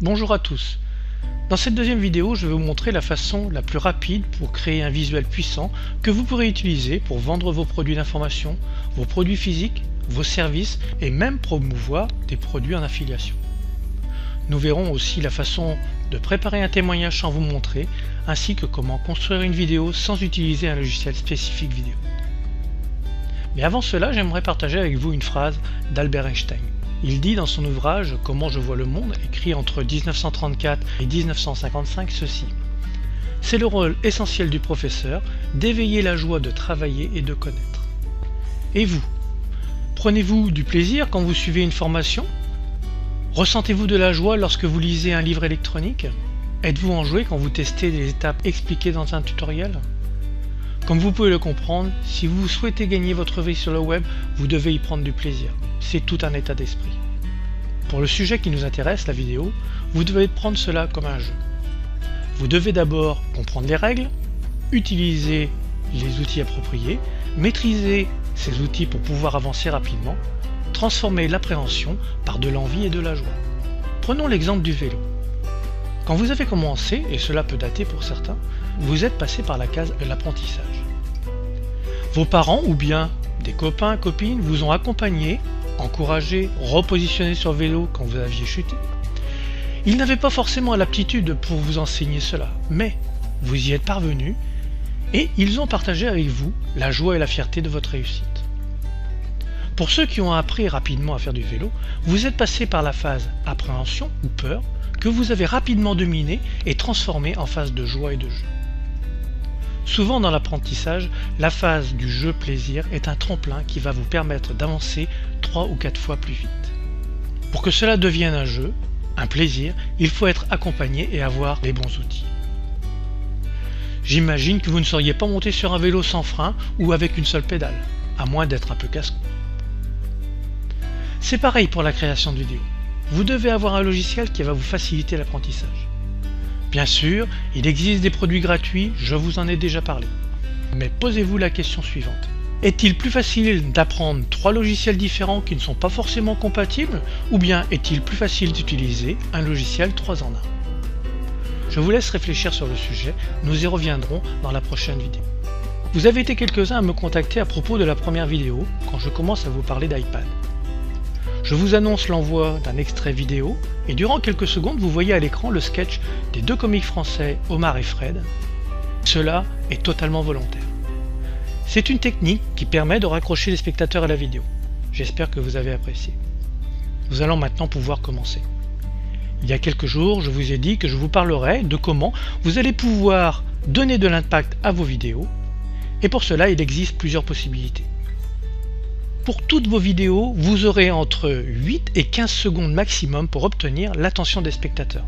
Bonjour à tous. Dans cette deuxième vidéo, je vais vous montrer la façon la plus rapide pour créer un visuel puissant que vous pourrez utiliser pour vendre vos produits d'information, vos produits physiques, vos services et même promouvoir des produits en affiliation. Nous verrons aussi la façon de préparer un témoignage sans vous montrer, ainsi que comment construire une vidéo sans utiliser un logiciel spécifique vidéo. Mais avant cela, j'aimerais partager avec vous une phrase d'Albert Einstein. Il dit dans son ouvrage « Comment je vois le monde », écrit entre 1934 et 1955, ceci. C'est le rôle essentiel du professeur d'éveiller la joie de travailler et de connaître. Et vous? Prenez-vous du plaisir quand vous suivez une formation? Ressentez-vous de la joie lorsque vous lisez un livre électronique? Êtes-vous enjoué quand vous testez les étapes expliquées dans un tutoriel? Comme vous pouvez le comprendre, si vous souhaitez gagner votre vie sur le web, vous devez y prendre du plaisir. C'est tout un état d'esprit. Pour le sujet qui nous intéresse, la vidéo, vous devez prendre cela comme un jeu. Vous devez d'abord comprendre les règles, utiliser les outils appropriés, maîtriser ces outils pour pouvoir avancer rapidement, transformer l'appréhension par de l'envie et de la joie. Prenons l'exemple du vélo. Quand vous avez commencé, et cela peut dater pour certains, vous êtes passé par la case de l'apprentissage. Vos parents ou bien des copains, copines vous ont accompagné, encouragé, repositionné sur le vélo quand vous aviez chuté. Ils n'avaient pas forcément l'aptitude pour vous enseigner cela, mais vous y êtes parvenu et ils ont partagé avec vous la joie et la fierté de votre réussite. Pour ceux qui ont appris rapidement à faire du vélo, vous êtes passé par la phase appréhension ou peur que vous avez rapidement dominée et transformée en phase de joie et de jeu. Souvent dans l'apprentissage, la phase du jeu plaisir est un tremplin qui va vous permettre d'avancer 3 ou 4 fois plus vite. Pour que cela devienne un jeu, un plaisir, il faut être accompagné et avoir les bons outils. J'imagine que vous ne seriez pas monté sur un vélo sans frein ou avec une seule pédale, à moins d'être un peu casse-cou. C'est pareil pour la création de vidéos. Vous devez avoir un logiciel qui va vous faciliter l'apprentissage. Bien sûr, il existe des produits gratuits, je vous en ai déjà parlé. Mais posez-vous la question suivante. Est-il plus facile d'apprendre 3 logiciels différents qui ne sont pas forcément compatibles, ou bien est-il plus facile d'utiliser un logiciel 3 en 1? Je vous laisse réfléchir sur le sujet, nous y reviendrons dans la prochaine vidéo. Vous avez été quelques-uns à me contacter à propos de la première vidéo, quand je commence à vous parler d'iPad. Je vous annonce l'envoi d'un extrait vidéo et durant quelques secondes vous voyez à l'écran le sketch des 2 comiques français Omar et Fred. Cela est totalement volontaire. C'est une technique qui permet de raccrocher les spectateurs à la vidéo. J'espère que vous avez apprécié. Nous allons maintenant pouvoir commencer. Il y a quelques jours, je vous ai dit que je vous parlerai de comment vous allez pouvoir donner de l'impact à vos vidéos et pour cela il existe plusieurs possibilités. Pour toutes vos vidéos, vous aurez entre 8 et 15 secondes maximum pour obtenir l'attention des spectateurs.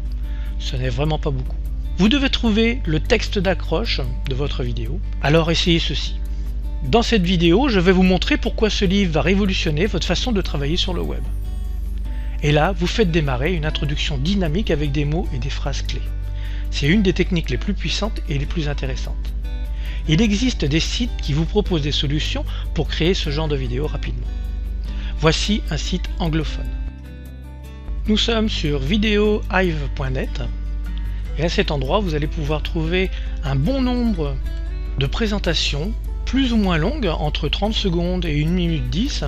Ce n'est vraiment pas beaucoup. Vous devez trouver le texte d'accroche de votre vidéo, alors essayez ceci. Dans cette vidéo, je vais vous montrer pourquoi ce livre va révolutionner votre façon de travailler sur le web. Et là, vous faites démarrer une introduction dynamique avec des mots et des phrases clés. C'est une des techniques les plus puissantes et les plus intéressantes. Il existe des sites qui vous proposent des solutions pour créer ce genre de vidéo rapidement. Voici un site anglophone. Nous sommes sur videohive.net et à cet endroit vous allez pouvoir trouver un bon nombre de présentations plus ou moins longues, entre 30 secondes et 1 minute 10,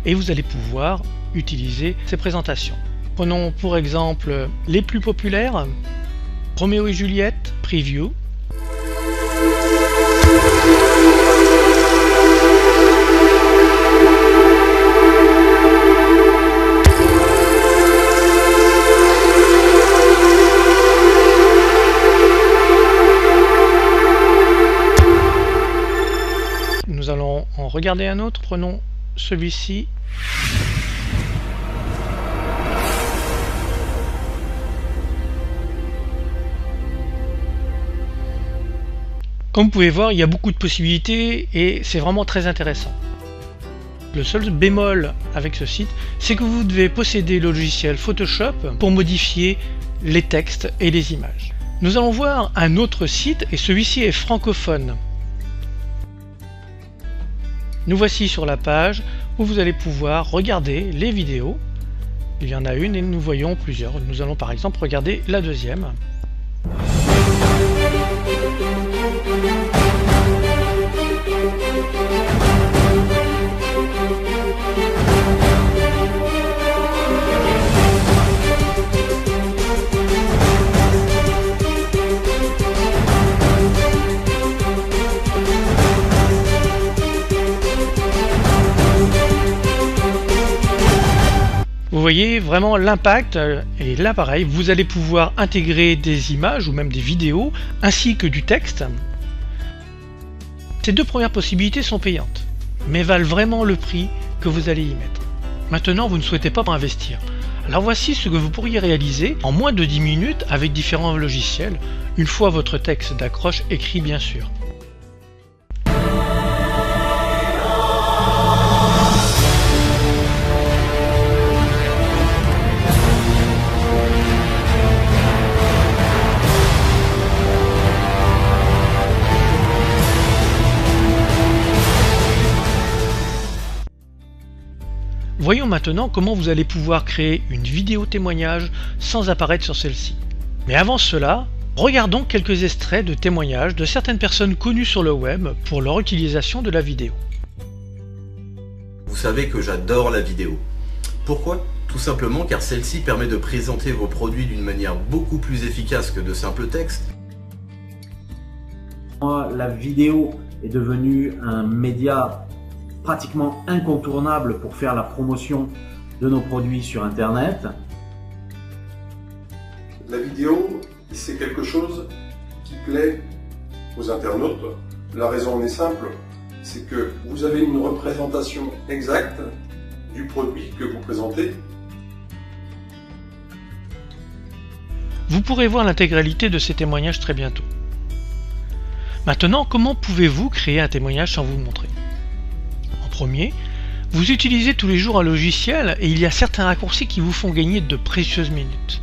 et vous allez pouvoir utiliser ces présentations. Prenons pour exemple les plus populaires: Roméo et Juliette, Preview. Nous allons en regarder un autre, prenons celui-ci. Comme vous pouvez voir, il y a beaucoup de possibilités et c'est vraiment très intéressant. Le seul bémol avec ce site, c'est que vous devez posséder le logiciel Photoshop pour modifier les textes et les images. Nous allons voir un autre site et celui-ci est francophone. Nous voici sur la page où vous allez pouvoir regarder les vidéos Il y en a une et nous voyons plusieurs. Nous allons par exemple regarder la deuxième. Vous voyez vraiment l'impact, et là pareil, vous allez pouvoir intégrer des images ou même des vidéos ainsi que du texte. Ces deux premières possibilités sont payantes, mais valent vraiment le prix que vous allez y mettre. Maintenant, vous ne souhaitez pas investir. Alors voici ce que vous pourriez réaliser en moins de 10 minutes avec différents logiciels, une fois votre texte d'accroche écrit bien sûr. Voyons maintenant comment vous allez pouvoir créer une vidéo témoignage sans apparaître sur celle-ci. Mais avant cela, regardons quelques extraits de témoignages de certaines personnes connues sur le web pour leur utilisation de la vidéo. Vous savez que j'adore la vidéo. Pourquoi? Tout simplement car celle-ci permet de présenter vos produits d'une manière beaucoup plus efficace que de simples textes. La vidéo est devenue un média pratiquement incontournable pour faire la promotion de nos produits sur Internet. La vidéo, c'est quelque chose qui plaît aux internautes. La raison en est simple, c'est que vous avez une représentation exacte du produit que vous présentez. Vous pourrez voir l'intégralité de ces témoignages très bientôt. Maintenant, comment pouvez-vous créer un témoignage sans vous le montrer? Premier, vous utilisez tous les jours un logiciel et il y a certains raccourcis qui vous font gagner de précieuses minutes.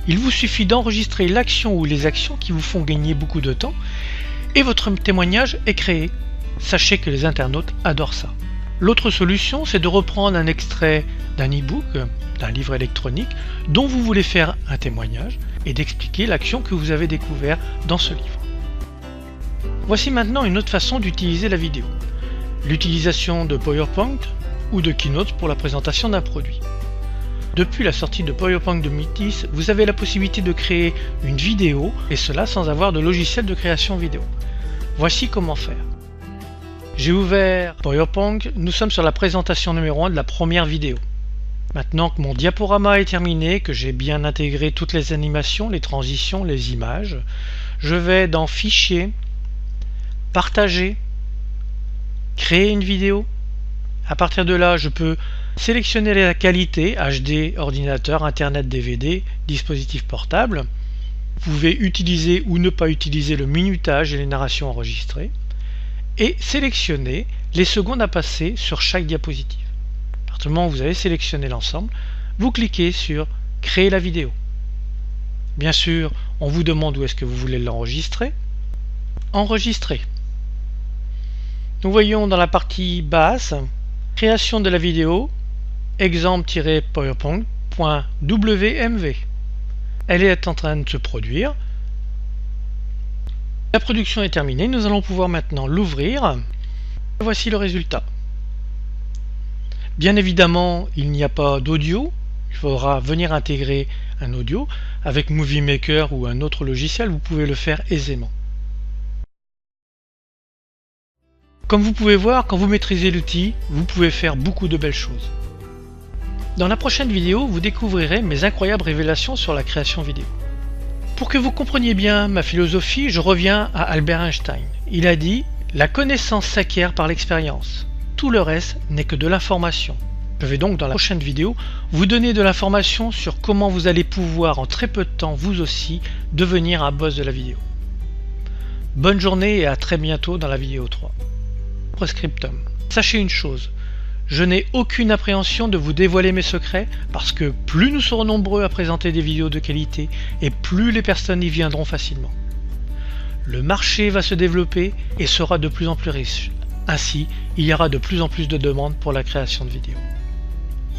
Il vous suffit d'enregistrer l'action ou les actions qui vous font gagner beaucoup de temps et votre témoignage est créé. Sachez que les internautes adorent ça. L'autre solution, c'est de reprendre un extrait d'un e-book, d'un livre électronique dont vous voulez faire un témoignage et d'expliquer l'action que vous avez découvert dans ce livre. Voici maintenant une autre façon d'utiliser la vidéo. L'utilisation de PowerPoint ou de Keynote pour la présentation d'un produit. Depuis la sortie de PowerPoint 2010, vous avez la possibilité de créer une vidéo et cela sans avoir de logiciel de création vidéo. Voici comment faire. J'ai ouvert PowerPoint, nous sommes sur la présentation numéro 1 de la première vidéo. Maintenant que mon diaporama est terminé, que j'ai bien intégré toutes les animations, les transitions, les images, je vais dans Fichier, Partager, Créer une vidéo. À partir de là, je peux sélectionner la qualité HD, ordinateur, internet, DVD, dispositif portable. Vous pouvez utiliser ou ne pas utiliser le minutage et les narrations enregistrées. Et sélectionner les secondes à passer sur chaque diapositive. À partir du moment où vous avez sélectionné l'ensemble, vous cliquez sur Créer la vidéo. Bien sûr, on vous demande où est-ce que vous voulez l'enregistrer. Enregistrer. Nous voyons dans la partie basse, création de la vidéo, exemple-powerpoint.wmv. Elle est en train de se produire. La production est terminée, nous allons pouvoir maintenant l'ouvrir. Voici le résultat. Bien évidemment, il n'y a pas d'audio, il faudra venir intégrer un audio. Avec Movie Maker ou un autre logiciel, vous pouvez le faire aisément. Comme vous pouvez voir, quand vous maîtrisez l'outil, vous pouvez faire beaucoup de belles choses. Dans la prochaine vidéo, vous découvrirez mes incroyables révélations sur la création vidéo. Pour que vous compreniez bien ma philosophie, je reviens à Albert Einstein. Il a dit « La connaissance s'acquiert par l'expérience. Tout le reste n'est que de l'information. » Je vais donc dans la prochaine vidéo vous donner de l'information sur comment vous allez pouvoir en très peu de temps, vous aussi, devenir un boss de la vidéo. Bonne journée et à très bientôt dans la vidéo 3. Scriptum. Sachez une chose, je n'ai aucune appréhension de vous dévoiler mes secrets parce que plus nous serons nombreux à présenter des vidéos de qualité et plus les personnes y viendront facilement. Le marché va se développer et sera de plus en plus riche. Ainsi, il y aura de plus en plus de demandes pour la création de vidéos.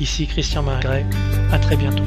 Ici Christian Magret, à très bientôt.